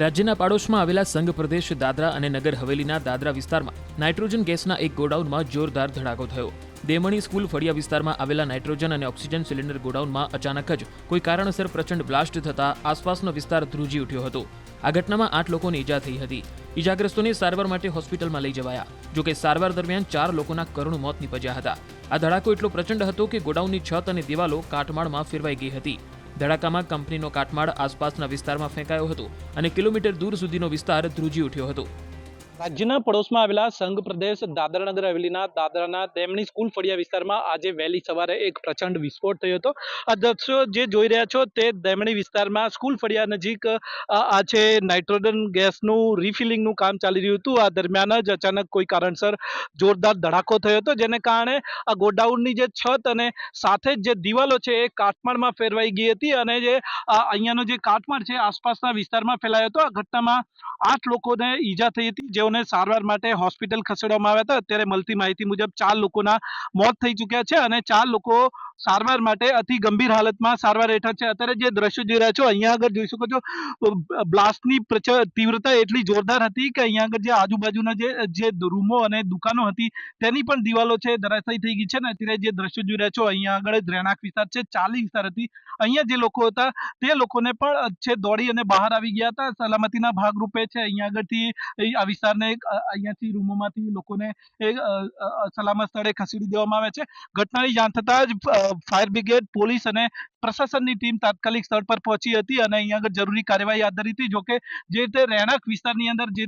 રાજ્યના પાડોશમાં આવેલા સંઘ પ્રદેશ દાદરા અને નગર હવેલીના દાદરા વિસ્તારમાં નાઇટ્રોજન ગેસના એક ગોડાઉનમાં જોરદાર ધડાકો થયો. દેમણી સ્કૂલ ફળિયા વિસ્તારમાં આવેલા નાઇટ્રોજન અને ઓક્સિજન સિલિન્ડર ગોડાઉનમાં અચાનક જ કોઈ કારણસર પ્રચંડ બ્લાસ્ટ થતાં આસપાસનો વિસ્તાર ધ્રુજી ઉઠ્યો હતો. આ ઘટનામાં 8 લોકોને ઈજા થઈ હતી. ઈજાગ્રસ્તોને સારવાર માટે હોસ્પિટલમાં લઈ જવાયા. જોકે સારવાર દરમિયાન 4 લોકોના કરુણ મોત નીપજ્યા હતા. આ ધડાકો એટલો પ્રચંડ હતો કે ગોડાઉનની છત અને દિવાલો કાટમાળમાં ફેરવાઈ ગઈ હતી. ધડાકામાં કંપનીનો કાટમાળ આસપાસના વિસ્તારમાં ફેંકાયો હતો અને કિલોમીટર દૂર સુધીનો વિસ્તાર ધ્રુજી ઉઠ્યો હતો. રાજ્યના પડોશમાં આવેલા સંઘ પ્રદેશ દાદરા નગર હવેલીના દાદરાના દેમણી સ્કૂલ ફળિયા વિસ્તારમાં આજે વહેલી સવારે એક પ્રચંડ વિસ્ફોટ થયો હતો. આ દ્રશ્યો જે જોઈ રહ્યા છો તે દેમણી વિસ્તારમાં સ્કૂલ ફળિયા નજીક આ છે નાઇટ્રોજન ગેસનું રિફિલિંગનું કામ ચાલી રહ્યું હતું. આ દરમિયાન જ અચાનક કોઈ કારણસર જોરદાર ધડાકો થયો હતો, જેને કારણે આ ગોડાઉનની જે છત અને સાથે જ જે દિવાલો છે એ કાટમાળમાં ફેરવાઈ ગઈ હતી અને જે અહીંયાનો જે કાટમાળ છે આસપાસના વિસ્તારમાં ફેલાયો હતો. આ ઘટનામાં 8 લોકોને ઈજા થઈ હતી, જેઓને સારવાર માટે હોસ્પિટલ ખસેડવામાં આવ્યા હતા. અત્યારે મળતી માહિતી મુજબ 4 લોકોના મોત થઈ ચૂક્યા છે અને 4 લોકો સારવાર માટે અતિ ગંભીર હાલતમાં સારવાર હેઠળ છે. અત્યારે જે દ્રશ્યો જોઈ રહ્યા છો, અહીંયા આગળ જોઈ શકો છો બ્લાસ્ટની તીવ્રતા એટલી જોરદાર હતી કે અહીંયા આગળ જે આજુબાજુના જે રૂમો અને દુકાનો હતી તેની પણ દિવાલો છે ધરાશાયી થઈ ગઈ છે ને અત્યારે જે દ્રશ્યો જોઈ રહ્યા છો અહીંયા આગળ જ રહેણાંક વિસ્તાર છે, ચાલી વિસ્તાર હતી. અહીંયા જે લોકો હતા તે લોકોને પણ છે દોડી અને બહાર આવી ગયા હતા. સલામતીના ભાગરૂપે છે અહીંયા આગળથી આ વિસ્તારને અહીંયાથી રૂમોમાંથી લોકોને સલામત સ્થળે ખસેડી દેવામાં આવે છે. ઘટનાની જાણ થતાં જ ફાયર બ્રિગેડ, પોલીસ અને પ્રશાસનની ટીમ તાત્કાલિક સ્થળ પર પહોંચી હતી અને અહીંયા આગળ જરૂરી કાર્યવાહી હાથ ધરી હતી. જોકે જે તે રહેણાંક વિસ્તારની અંદર જે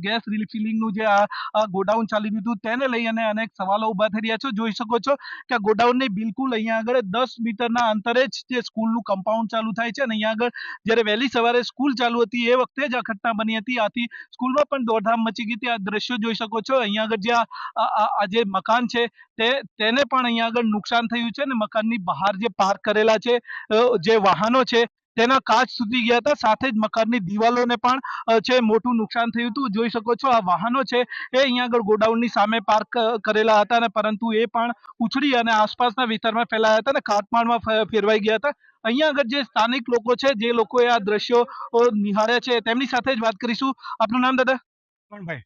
ગેસ રિફિલિંગનું જે આ ગોડાઉન ચાલી રહ્યું હતું તેને લઈ અને અનેક સવાલો ઉભા થઈ રહ્યા છે. જોઈ શકો છો કે આ ગોડાઉનની બિલકુલ અહીંયા આગળ 10 મીટરના અંતરે જ જે સ્કૂલનું કમ્પાઉન્ડ ચાલુ થાય છે અને અહીંયા આગળ જ્યારે વહેલી સવારે સ્કૂલ ચાલુ હતી એ વખતે જ આ ઘટના બની હતી. આથી સ્કૂલમાં પણ દોડધામ મચી ગઈ હતી. આ દ્રશ્યો જોઈ શકો છો. અહીંયા આગળ જે આ જે મકાન છે તેને પણ અહીંયા આગળ નુકસાન થયું છે અને મકાનની બહાર જે પાર્ક કરેલા છે જે વાહનો છે તેના કાચ તૂટી ગયા હતા. સાથે જ મકાનની દિવાલોને પણ છે મોટું નુકસાન થયું હતું. જોઈ શકો છો આ વાહનો છે એ અહીંયા આગળ ગોડાઉનની સામે પાર્ક કરેલા હતા અને પરંતુ એ પણ ઉછળી અને આસપાસના વિસ્તારમાં ફેલાયા હતા અને કાટમાળમાં ફેરવાઈ ગયા હતા. અહીંયા આગળ જે સ્થાનિક લોકો છે, જે લોકોએ આ દ્રશ્યો નિહાળ્યા છે તેમની સાથે જ વાત કરીશું. આપનું નામ દાદા? ભાઈ,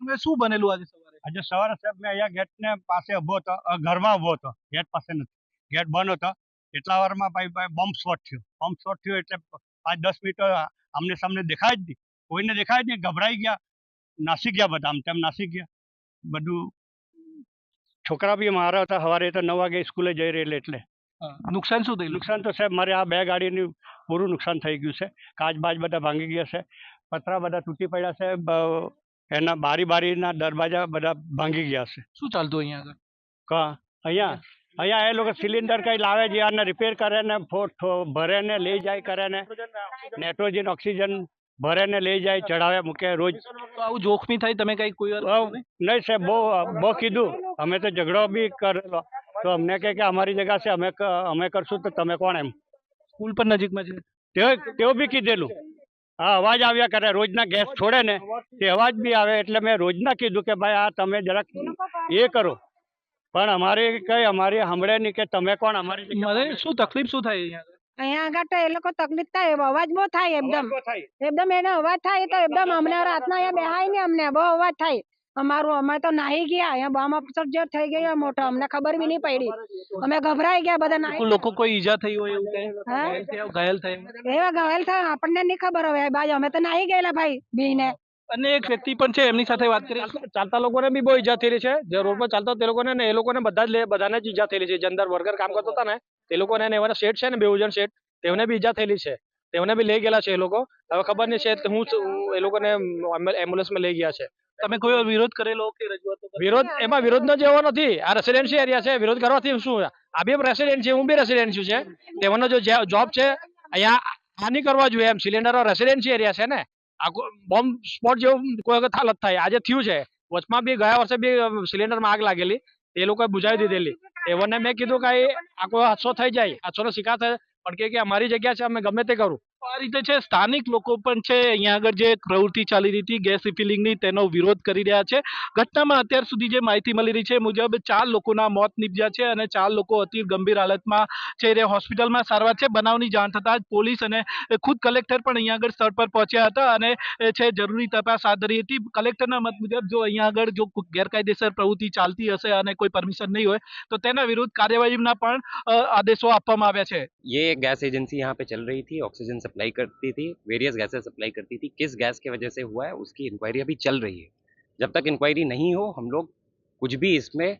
તમે શું બનેલું આજે સવારે? આજે સવારે સાહેબ મેં અહીંયા ગેટને પાસે ઊભો હતો, ઘરમાં ઊભો હતો, ગેટ પાસે નથી, ગેટ બંધ હતો. એટલા વારમાં ભાઈ બોમ્બ સ્ફોટ થયો. બોમ્બ સ્ફોટ થયો એટલે 5-10 મિનિટ આમને સામને દેખાય જ નહીં, કોઈને દેખાય જ નહીં. ગભરાઈ ગયા, નાસી ગયા બધા, આમ તેમ નાસી ગયા બધું. છોકરા બી મારા હતા, સવારે તો 9 વાગે સ્કૂલે જઈ રહેલા. એટલે નુકસાન શું થયું? નુકસાન તો સાહેબ મારે આ 2 ગાડીનું પૂરું નુકસાન થઈ ગયું છે. કાચ બાજ બધા ભાંગી ગયા છે, પતરા બધા તૂટી પડ્યા છે, એના બારીના દરવાજા બધા ભાંગી ગયા છે. શું ચાલતું અહીંયા આગળ? અહીંયા એ લોકો સિલિન્ડર કઈ લાવે છે અને રિપેર કરે ને ભરે ને લઈ જાય કરે ને નાઇટ્રોજન ઓક્સિજન ભરે ને લઈ જાય, ચડાવે મૂકે રોજ. તો આવું જોખમી થાય તમે કઈ કોઈ નહીં સાહેબ, બહુ કીધું. અમે તો ઝઘડો બી કરેલો તો અમને કહે કે અમારી જગ્યા છે, અમે કરશું તો તમે કોણ? એમ સ્કૂલ પર નજીકમાં છે તેઓ બી કીધેલું. હા, અવાજ આવ્યા કરે રોજના, ગેસ છોડે ને તે અવાજ બી આવે. એટલે મેં રોજના કીધું કે ભાઈ આ તમે જરાક એ કરો, પણ અમારી સાંભળે નહીં કે તમે કોણ? અમારી શું તકલીફ શું થાય અહીંયા આગળ? તો એ લોકો તકલીફ થાય, અવાજ બહુ થાય, એકદમ એને અવાજ થાય તો એકદમ અમને રાતના અહીંયા બેહાય ને અમને બહુ અવાજ થાય. અમે તો નાહી ગયા, અહીંયા બોમ્બ અફસર જે થઈ ગયા મોટો, અમને ખબર બી નહીં પડી. અમે ગભરાઈ ગયા બધા. લોકો કોઈ ઈજા થઈ હોય એવું ઘાયલ થાય? એવા ઘાયલ થાય આપણને નહીં ખબર હવે ભાઈ, અમે તો નાહી ગયેલા ભાઈ બીને. અને એક વ્યક્તિ પણ છે, એમની સાથે વાત કરી. ચાલતા લોકોને બી બહુ ઈજા થયેલી છે. જે રોડ પર ચાલતા તે લોકોને ને એ લોકોને બધાને જ ઈજા થયેલી છે. જે અંદર વર્કર કામ કરતા હતા ને તે લોકોને એવા શેઠ છે ને, બેઉજન શેઠ, તેમને બી ઈજા થયેલી છે. તેમને બી લઈ ગયેલા છે એ લોકો. હવે ખબર નહીં છે હું એ લોકોને એમ્બ્યુલન્સમાં લઈ ગયા છે. તમે કોઈ વિરોધ કરેલો કે રજૂઆત? એમાં વિરોધનો જેવો નથી. આ રેસિડેન્સી એરિયા છે, વિરોધ કરવાથી શું? આ બી રેસિડેન્ટ છે, હું બી રેસિડેન્ટ છું છે. તેઓનો જો જોબ છે અહીંયા આ નહીં કરવા જોઈએ. એમ સિલિન્ડર રેસિડેન્સી એરિયા છે ને, આ બોમ્બ સ્પોટ જેવું કોઈ વખત હાલત થાય. આજે થયું છે. વચમાં બી ગયા વર્ષે બી સિલિન્ડરમાં આગ લાગેલી, એ લોકોએ બુઝાવી દીધેલી. એઓને મેં કીધું કે આ કોઈ હાદસો થઈ જાય, હાદસોનો શિકાર થાય, પણ કે અમારી જગ્યા છે, અમે ગમે તે કરું. આ રીતે છે સ્થાનિક લોકો પણ છે અહીંયા આગળ જે પ્રવૃત્તિ ચાલી રહી હતી ગેસ રિફિલિંગની તેનો વિરોધ કરી રહ્યા છે. ઘટનામાં અત્યાર સુધી જે માહિતી મળી રહી છે મુજબ 4 લોકોના મોત નીપજ્યા છે અને 4 લોકો અતિ ગંભીર હાલતમાં છે તે હોસ્પિટલમાં સારવાર છે. બનાવની જાણ થતાં જ પોલીસ અને ખુદ કલેક્ટર પણ અહીંયા આગળ સ્થળ પર પહોંચ્યા હતા અને છે જરૂરી તપાસ હાથ ધરી હતી. કલેક્ટરના મત મુજબ જો અહીંયા આગળ જો ગેરકાયદેસર પ્રવૃત્તિ ચાલતી હશે અને કોઈ પરમિશન નહીં હોય તો તેના વિરુદ્ધ કાર્યવાહીના પણ આદેશો આપવામાં આવ્યા છે. ये एक गैस एजेंसी यहाँ पे चल रही थी, ऑक्सीजन सप्लाई करती थी, वेरियस गैसेस सप्लाई करती थी. किस गैस की वजह से हुआ है उसकी इंक्वायरी अभी चल रही है. जब तक इंक्वायरी नहीं हो हम लोग कुछ भी इसमें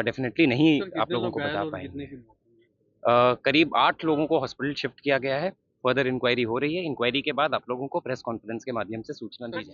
डेफिनेटली नहीं आप लोगों को बता पाएंगे. करीब 8 लोगों को हॉस्पिटल शिफ्ट किया गया है. फर्दर इंक्वायरी हो रही है. इंक्वायरी के बाद आप लोगों को प्रेस कॉन्फ्रेंस के माध्यम से सूचना दी जाएगी.